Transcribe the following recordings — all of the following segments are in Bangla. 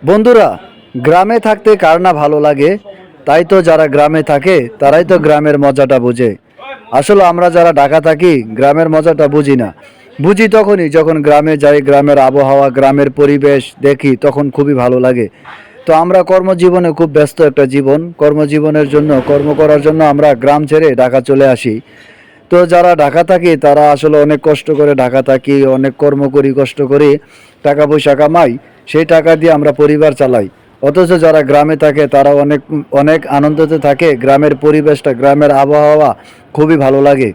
বন্ধুরা, গ্রামে থাকতে কার না ভালো লাগে? তাই তো যারা গ্রামে থাকে তারাই তো গ্রামের মজাটা বোঝে। আসলে আমরা যারা ঢাকা থাকি গ্রামের মজাটা বুঝি না। বুঝি তখনই যখন গ্রামে যাই, গ্রামের আবহাওয়া, গ্রামের পরিবেশ দেখি, তখন খুবই ভালো লাগে। তো আমরা কর্মজীবনে খুব ব্যস্ত একটা জীবন, কর্মজীবনের জন্য, কর্ম করার জন্য আমরা গ্রাম ছেড়ে ঢাকা চলে আসি। তো যারা ঢাকা থাকি তারা আসলে অনেক কষ্ট করে ঢাকা থাকি, অনেক কর্ম করি, কষ্ট করি, টাকা পয়সা কামাই, সেই টাকা দিয়ে আমরা পরিবার চালাই। অথচ যারা গ্রামে থাকে তারা অনেক অনেক আনন্দতে থাকে। গ্রামের পরিবেশটা, গ্রামের আবহাওয়া খুবই ভালো লাগে।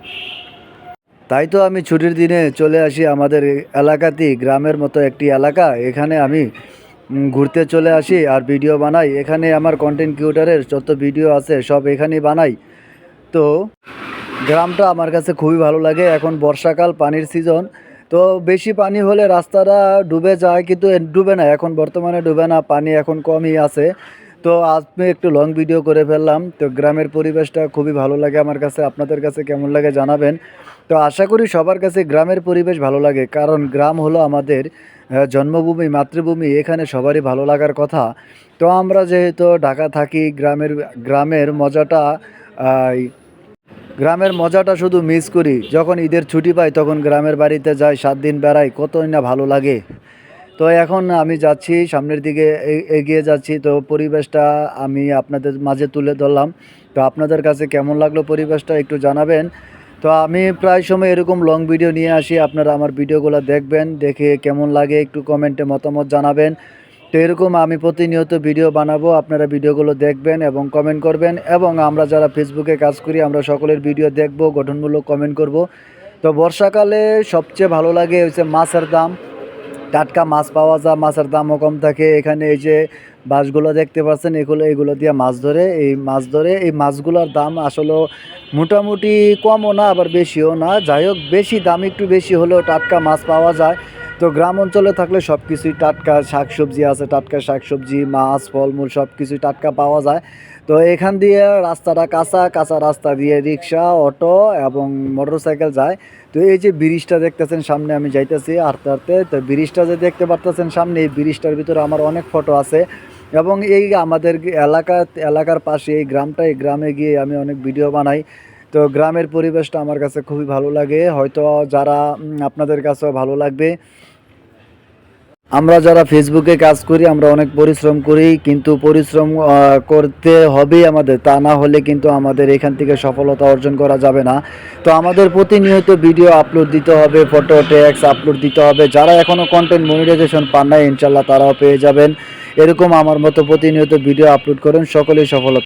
তাই তো আমি ছুটির দিনে চলে আসি আমাদের এলাকাতেই, গ্রামের মতো একটি এলাকা, এখানে আমি ঘুরতে চলে আসি আর ভিডিও বানাই। এখানে আমার কন্টেন্ট ক্রিয়েটরের যত ভিডিও আছে সব এখানেই বানাই। তো গ্রামটা আমার কাছে খুবই ভালো লাগে। এখন বর্ষাকাল, পানির সিজন। তো বেশি পানি হলে রাস্তাটা ডুবে যায়, কিন্তু ডুবে না, এখন বর্তমানে ডুবে না, পানি এখন কমই আছে। তো আজকে একটু লং ভিডিও করে ফেললাম। তো গ্রামের পরিবেশটা খুবই ভালো লাগে আমার কাছে। আপনাদের কাছে কেমন লাগে জানাবেন। তো আশা করি সবার কাছে গ্রামের পরিবেশ ভালো লাগে, কারণ গ্রাম হলো আমাদের জন্মভূমি, মাতৃভূমি। এখানে সবারই ভালো লাগার কথা। তো আমরা যেহেতু ঢাকা থাকি, গ্রামের মজাটা আহ, গ্রামের মজাটা শুধু মিস করি। যখন ঈদের ছুটি পাই তখন গ্রামের বাড়িতে যাই, 7 দিন বেড়াই, কতই না ভালো লাগে। তো এখন আমি যাচ্ছি সামনের দিকে, এগিয়ে যাচ্ছি। তো পরিবেশটা আমি আপনাদের মাঝে তুলে ধরলাম। তো আপনাদের কাছে কেমন লাগলো পরিবেশটা একটু জানাবেন। তো আমি প্রায় সময় এরকম লং ভিডিও নিয়ে আসি, আপনারা আমার ভিডিওগুলো দেখবেন, দেখে কেমন লাগে একটু কমেন্টে মতামত জানাবেন। তো এরকম আমি প্রতিনিয়ত ভিডিও বানাবো, আপনারা ভিডিওগুলো দেখবেন এবং কমেন্ট করবেন। এবং আমরা যারা ফেসবুকে কাজ করি আমরা সকলের ভিডিও দেখব, গঠনমূলক কমেন্ট করব। তো বর্ষাকালে সবচেয়ে ভালো লাগে হচ্ছে মাছের দাম, টাটকা মাছ পাওয়া যায়, মাছের দামও কম থাকে। এখানে এই যে বাসগুলো দেখতে পাচ্ছেন, এগুলো দিয়ে মাছ ধরে এই মাছগুলোর দাম আসলে মোটামুটি কমও না আবার বেশিও না। যাই হোক, বেশি দাম একটু বেশি হলেও টাটকা মাছ পাওয়া যায়। তো গ্রাম অঞ্চলে থাকলে সব কিছুই টাটকা, শাকসবজি আছে, টাটকা শাকসবজি, মাছ, ফলমূল সব কিছুই টাটকা পাওয়া যায়। তো এখান দিয়ে রাস্তাটা কাঁচা কাঁচা, রাস্তা দিয়ে রিক্সা, অটো এবং মোটরসাইকেল যায়। তো এই যে ব্রিজটা দেখতেছেন সামনে, আমি যাইতেছি হাঁটতে হাঁটতে। তো ব্রিজটা যে দেখতে পারতেছেন সামনে, এই ব্রিজটার ভিতরে আমার অনেক ফটো আছে। এবং এই আমাদের এলাকার পাশে এই গ্রামে গিয়ে আমি অনেক ভিডিও বানাই। তো গ্রামের পরিবেশটা আমার কাছে খুবই ভালো লাগে, হয়তো যারা আপনাদের কাছেও ভালো লাগবে। আমরা যারা ফেসবুকে কাজ করি আমরা অনেক পরিশ্রম করি, কিন্তু পরিশ্রম করতে হবেই আমাদের, তা না হলে কিন্তু আমাদের এখান থেকে সফলতা অর্জন করা যাবে না। তো আমাদের প্রতিনিয়ত ভিডিও আপলোড দিতে হবে, ফটো ট্যাক্স আপলোড দিতে হবে। যারা এখনও কন্টেন্ট মনিটাইজেশন পান নাই ইনশাল্লাহ তারাও পেয়ে যাবেন। এরকম আমার মতো প্রতিনিয়ত ভিডিও আপলোড করেন, সকলেই সফলতা